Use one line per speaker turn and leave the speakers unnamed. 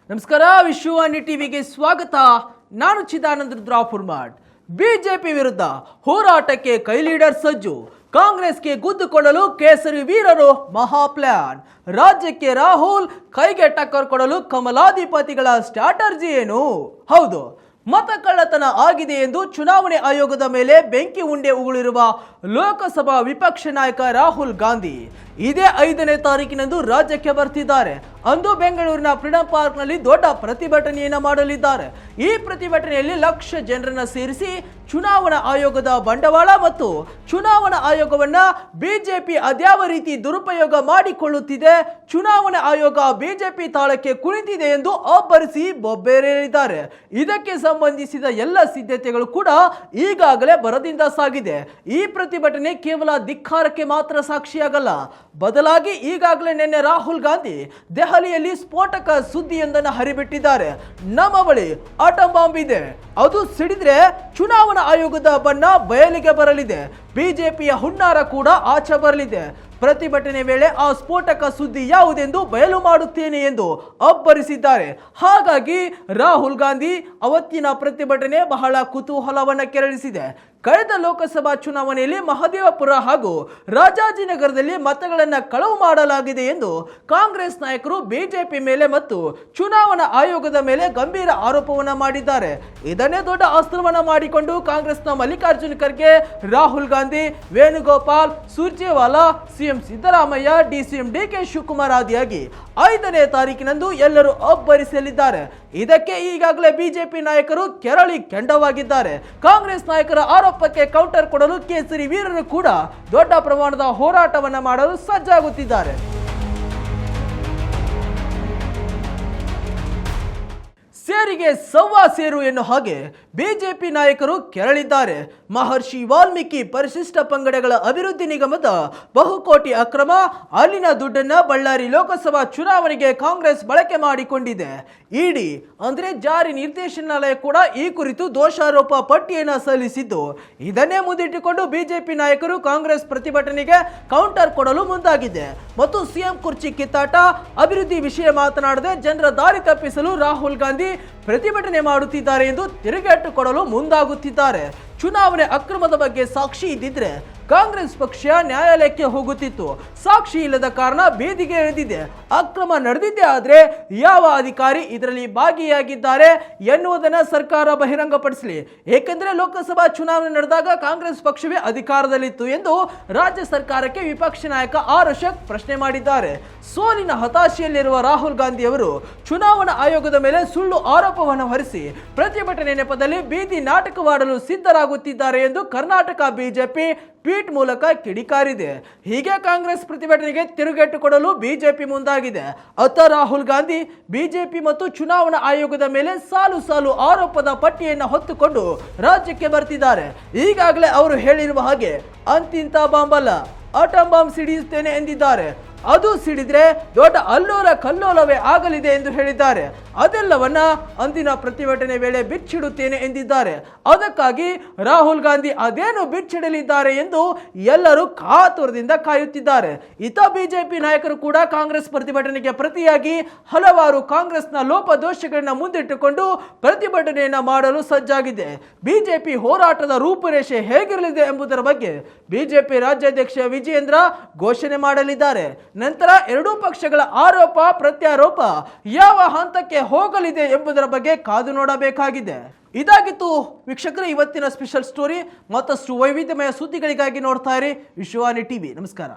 ನಮಸ್ಕಾರ, ವಿಶ್ವವಾಣಿ ಟಿವಿಗೆ ಸ್ವಾಗತ. ನಾನು ಚಿದಾನಂದ ರುದ್ರಾಪುರ್ಮಾಡ್. ಬಿಜೆಪಿ ವಿರುದ್ಧ ಹೋರಾಟಕ್ಕೆ ಕೈ ಲೀಡರ್ ಸಜ್ಜು. ಕಾಂಗ್ರೆಸ್ಗೆ ಗುದ್ದುಕೊಳ್ಳಲು ಕೇಸರಿ ವೀರರು ಮಹಾ ಪ್ಲಾನ್. ರಾಜ್ಯಕ್ಕೆ ರಾಹುಲ್, ಕೈಗೆ ಟಕ್ಕರ್ ಕೊಡಲು ಕಮಲಾಧಿಪತಿಗಳ ಸ್ಟ್ರಾಟರ್ಜಿ ಏನು? ಹೌದು, ಮತ ಕಳ್ಳತನ ಆಗಿದೆ ಎಂದು ಚುನಾವಣೆ ಆಯೋಗದ ಮೇಲೆ ಬೆಂಕಿ ಉಂಡೆ ಉಗುಳಿರುವ ಲೋಕಸಭಾ ವಿಪಕ್ಷ ನಾಯಕ ರಾಹುಲ್ ಗಾಂಧಿ ಇದೇ 5ನೇ ತಾರೀಕಿನಂದು ರಾಜ್ಯಕ್ಕೆ ಬರ್ತಿದ್ದಾರೆ. ಅಂದು ಬೆಂಗಳೂರಿನ ಫ್ರೀಡಂ ಪಾರ್ಕ್ನಲ್ಲಿ ದೊಡ್ಡ ಪ್ರತಿಭಟನೆಯನ್ನು ಮಾಡಲಿದ್ದಾರೆ. ಈ ಪ್ರತಿಭಟನೆಯಲ್ಲಿ ಲಕ್ಷ ಜನರನ್ನ ಸೇರಿಸಿ ಚುನಾವಣಾ ಆಯೋಗದ ಬಂಡವಾಳ ಮತ್ತು ಚುನಾವಣಾ ಆಯೋಗವನ್ನ ಬಿಜೆಪಿ ಅದ್ಯಾವ ರೀತಿ ದುರುಪಯೋಗ ಮಾಡಿಕೊಳ್ಳುತ್ತಿದೆ, ಚುನಾವಣಾ ಆಯೋಗ ಬಿಜೆಪಿ ತಾಳಕ್ಕೆ ಕುಳಿತಿದೆ ಎಂದು ಅಬ್ಬರಿಸಿ ಬೊಬ್ಬೇರಿದ್ದಾರೆ. ಇದಕ್ಕೆ ಸಂಬಂಧಿಸಿದ ಎಲ್ಲ ಸಿದ್ಧತೆಗಳು ಕೂಡ ಈಗಾಗಲೇ ಭರದಿಂದ ಸಾಗಿದೆ. ಈ ಪ್ರತಿಭಟನೆ ಕೇವಲ ಧಿಕ್ಕಾರಕ್ಕೆ ಮಾತ್ರ ಸಾಕ್ಷಿಯಾಗಲ್ಲ, ಬದಲಾಗಿ ಈಗಾಗಲೇ ನಿನ್ನೆ ರಾಹುಲ್ ಗಾಂಧಿ ದೆಹಲಿಯಲ್ಲಿ ಸ್ಫೋಟಕ ಸುದ್ದಿಯೊಂದನ್ನು ಹರಿಬಿಟ್ಟಿದ್ದಾರೆ. ನಮ್ಮ ಬಳಿ ಆಟಂ ಬಾಂಬ್ ಇದೆ, ಅದು ಸಿಡಿದ್ರೆ ಚುನಾವಣಾ ಆಯೋಗದ ಬಣ್ಣ ಬಯಲಿಗೆ ಬರಲಿದೆ, ಬಿಜೆಪಿಯ ಹುನ್ನಾರ ಕೂಡ ಆಚೆ ಬರಲಿದೆ. ಪ್ರತಿಭಟನೆ ವೇಳೆ ಆ ಸ್ಫೋಟಕ ಸುದ್ದಿ ಯಾವುದೆಂದು ಬಯಲು ಮಾಡುತ್ತೇನೆ ಎಂದು ಅಬ್ಬರಿಸಿದ್ದಾರೆ. ಹಾಗಾಗಿ ರಾಹುಲ್ ಗಾಂಧಿ ಅವತ್ತಿನ ಪ್ರತಿಭಟನೆ ಬಹಳ ಕುತೂಹಲವನ್ನು ಕೆರಳಿಸಿದೆ. ಕಳೆದ ಲೋಕಸಭಾ ಚುನಾವಣೆಯಲ್ಲಿ ಮಹದೇವಪುರ ಹಾಗೂ ರಾಜಾಜಿನಗರದಲ್ಲಿ ಮತಗಳನ್ನು ಕಳವು ಮಾಡಲಾಗಿದೆ ಎಂದು ಕಾಂಗ್ರೆಸ್ ನಾಯಕರು ಬಿಜೆಪಿ ಮೇಲೆ ಮತ್ತು ಚುನಾವಣಾ ಆಯೋಗದ ಮೇಲೆ ಗಂಭೀರ ಆರೋಪವನ್ನು ಮಾಡಿದ್ದಾರೆ. ಇದನ್ನೇ ದೊಡ್ಡ ಅಸ್ತ್ರವನ್ನು ಮಾಡಿಕೊಂಡು ಕಾಂಗ್ರೆಸ್ನ ಮಲ್ಲಿಕಾರ್ಜುನ ಖರ್ಗೆ, ರಾಹುಲ್ ಗಾಂಧಿ, ವೇಣುಗೋಪಾಲ್, ಸುರ್ಜೇವಾಲಾ, ಸಿಎಂ ಸಿದ್ದರಾಮಯ್ಯ, ಡಿಸಿಎಂ ಡಿಕೆ ಶಿವಕುಮಾರ್ ಆದಿಯಾಗಿ 5ನೇ ತಾರೀಕಿನಂದು ಎಲ್ಲರೂ ಅಬ್ಬರಿಸಲಿದ್ದಾರೆ. ಇದಕ್ಕೆ ಈಗಾಗಲೇ ಬಿಜೆಪಿ ನಾಯಕರು ಕೆರಳಿ ಕೆಂಡವಾಗಿದ್ದಾರೆ. ಕಾಂಗ್ರೆಸ್ ನಾಯಕರ ಆರೋಪಕ್ಕೆ ಕೌಂಟರ್ ಕೊಡಲು ಕೇಸರಿ ವೀರರು ಕೂಡ ದೊಡ್ಡ ಪ್ರಮಾಣದ ಹೋರಾಟವನ್ನು ಮಾಡಲು ಸಜ್ಜಾಗುತ್ತಿದ್ದಾರೆ. ಸೇರಿಗೆ ಸವ್ವಾ ಸೇರು ಎನ್ನುವ ಹಾಗೆ ಬಿಜೆಪಿ ನಾಯಕರು ಕೆರಳಿದ್ದಾರೆ. ಮಹರ್ಷಿ ವಾಲ್ಮೀಕಿ ಪರಿಶಿಷ್ಟ ಪಂಗಡಗಳ ಅಭಿವೃದ್ಧಿ ನಿಗಮದ ಬಹುಕೋಟಿ ಅಕ್ರಮ, ಅಲ್ಲಿನ ದುಡ್ಡನ್ನ ಬಳ್ಳಾರಿ ಲೋಕಸಭಾ ಚುನಾವಣೆಗೆ ಕಾಂಗ್ರೆಸ್ ಬಳಕೆ ಮಾಡಿಕೊಂಡಿದೆ. ಇಡಿ ಅಂದ್ರೆ ಜಾರಿ ನಿರ್ದೇಶನಾಲಯ ಕೂಡ ಈ ಕುರಿತು ದೋಷಾರೋಪ ಪಟ್ಟಿಯನ್ನು ಸಲ್ಲಿಸಿದ್ದು, ಇದನ್ನೇ ಮುಂದಿಟ್ಟುಕೊಂಡು ಬಿಜೆಪಿ ನಾಯಕರು ಕಾಂಗ್ರೆಸ್ ಪ್ರತಿಭಟನೆಗೆ ಕೌಂಟರ್ ಕೊಡಲು ಮುಂದಾಗಿದೆ. ಮತ್ತು ಸಿಎಂ ಕುರ್ಚಿ ಕಿತ್ತಾಟ, ಅಭಿವೃದ್ಧಿ ವಿಷಯ ಮಾತನಾಡದೆ ಜನರ ದಾರಿ ತಪ್ಪಿಸಲು ರಾಹುಲ್ ಗಾಂಧಿ ಪ್ರತಿಭಟನೆ ಮಾಡುತ್ತಿದ್ದಾರೆ ಎಂದು ತಿರುಗೇಟು ಕೊಡಲು ಮುಂದಾಗುತ್ತಿದ್ದಾರೆ. ಚುನಾವಣೆ ಅಕ್ರಮದ ಬಗ್ಗೆ ಸಾಕ್ಷಿ ಇದ್ದಿದ್ರೆ ಕಾಂಗ್ರೆಸ್ ಪಕ್ಷ ನ್ಯಾಯಾಲಯಕ್ಕೆ ಹೋಗುತ್ತಿತ್ತು. ಸಾಕ್ಷಿ ಇಲ್ಲದ ಕಾರಣ ಬೀದಿಗೆ ಇಳಿದಿದೆ. ಅಕ್ರಮ ನಡೆದಿದ್ದೇ ಆದ್ರೆ ಯಾವ ಅಧಿಕಾರಿ ಇದರಲ್ಲಿ ಭಾಗಿಯಾಗಿದ್ದಾರೆ ಎನ್ನುವುದನ್ನು ಸರ್ಕಾರ ಬಹಿರಂಗಪಡಿಸಲಿ. ಏಕೆಂದರೆ ಲೋಕಸಭಾ ಚುನಾವಣೆ ನಡೆದಾಗ ಕಾಂಗ್ರೆಸ್ ಪಕ್ಷವೇ ಅಧಿಕಾರದಲ್ಲಿತ್ತು ಎಂದು ರಾಜ್ಯ ಸರ್ಕಾರಕ್ಕೆ ವಿಪಕ್ಷ ನಾಯಕ ಆರ್ ಅಶೋಕ್ ಪ್ರಶ್ನೆ ಮಾಡಿದ್ದಾರೆ. ಸೋಲಿನ ಹತಾಶೆಯಲ್ಲಿರುವ ರಾಹುಲ್ ಗಾಂಧಿ ಅವರು ಚುನಾವಣಾ ಆಯೋಗದ ಮೇಲೆ ಸುಳ್ಳು ಆರೋಪವನ್ನು ಹೊರಿಸಿ ಪ್ರತಿಭಟನೆ ನೆಪದಲ್ಲಿ ಬೀದಿ ನಾಟಕವಾಡಲು ಸಿದ್ಧರಾಗುತ್ತಿದ್ದಾರೆ ಎಂದು ಕರ್ನಾಟಕ ಬಿಜೆಪಿ ಟ್ವೀಟ್ ಮೂಲಕ ಕಿಡಿಕಾರಿದೆ. ಹೀಗೆ ಕಾಂಗ್ರೆಸ್ ಪ್ರತಿಭಟನೆಗೆ ತಿರುಗೇಟು ಕೊಡಲು ಬಿಜೆಪಿ ಮುಂದಾಗಿದೆ. ಅತ್ತ ರಾಹುಲ್ ಗಾಂಧಿ ಬಿಜೆಪಿ ಮತ್ತು ಚುನಾವಣಾ ಆಯೋಗದ ಮೇಲೆ ಸಾಲು ಸಾಲು ಆರೋಪದ ಪಟ್ಟಿಯನ್ನು ಹೊತ್ತುಕೊಂಡು ರಾಜ್ಯಕ್ಕೆ ಬರ್ತಿದ್ದಾರೆ. ಈಗಾಗಲೇ ಅವರು ಹೇಳಿರುವ ಹಾಗೆ ಅಂತಿಂತ ಬಾಂಬ್ ಅಲ್ಲ, ಆಟಂ ಬಾಂಬ್ ಸಿಡಿಯುತ್ತೇನೆ ಎಂದಿದ್ದಾರೆ. ಅದು ಸಿಡಿದ್ರೆ ದೊಡ್ಡ ಅಲ್ಲೋಲ ಕಲ್ಲೋಲವೇ ಆಗಲಿದೆ ಎಂದು ಹೇಳಿದ್ದಾರೆ. ಅದೆಲ್ಲವನ್ನ ಅಂದಿನ ಪ್ರತಿಭಟನೆ ವೇಳೆ ಬಿಚ್ಚಿಡುತ್ತೇನೆ ಎಂದಿದ್ದಾರೆ. ಅದಕ್ಕಾಗಿ ರಾಹುಲ್ ಗಾಂಧಿ ಅದೇನು ಬಿಚ್ಚಿಡಲಿದ್ದಾರೆ ಎಂದು ಎಲ್ಲರೂ ಕಾತುರದಿಂದ ಕಾಯುತ್ತಿದ್ದಾರೆ. ಇತ ಬಿಜೆಪಿ ನಾಯಕರು ಕೂಡ ಕಾಂಗ್ರೆಸ್ ಪ್ರತಿಭಟನೆಗೆ ಪ್ರತಿಯಾಗಿ ಹಲವಾರು ಕಾಂಗ್ರೆಸ್ನ ಲೋಪದೋಷಗಳನ್ನ ಮುಂದಿಟ್ಟುಕೊಂಡು ಪ್ರತಿಭಟನೆಯನ್ನ ಮಾಡಲು ಸಜ್ಜಾಗಿದೆ. ಬಿಜೆಪಿ ಹೋರಾಟದ ರೂಪುರೇಷೆ ಹೇಗಿರಲಿದೆ ಎಂಬುದರ ಬಗ್ಗೆ ಬಿಜೆಪಿ ರಾಜ್ಯಾಧ್ಯಕ್ಷ ವಿಜಯೇಂದ್ರ ಘೋಷಣೆ ಮಾಡಲಿದ್ದಾರೆ. ನಂತರ ಎರಡೂ ಪಕ್ಷಗಳ ಆರೋಪ ಪ್ರತ್ಯಾರೋಪ ಯಾವ ಹಂತಕ್ಕೆ ಹೋಗಲಿದೆ ಎಂಬುದರ ಬಗ್ಗೆ ಕಾದು ನೋಡಬೇಕಾಗಿದೆ. ಇದಾಗಿತ್ತು ವೀಕ್ಷಕರೇ ಇವತ್ತಿನ ಸ್ಪೆಷಲ್ ಸ್ಟೋರಿ. ಮತ್ತಷ್ಟು ವೈವಿಧ್ಯಮಯ ಸುದ್ದಿಗಳಿಗಾಗಿ ನೋಡ್ತಾ ಇರಿ ವಿಶ್ವವಾಣಿ ಟಿವಿ. ನಮಸ್ಕಾರ.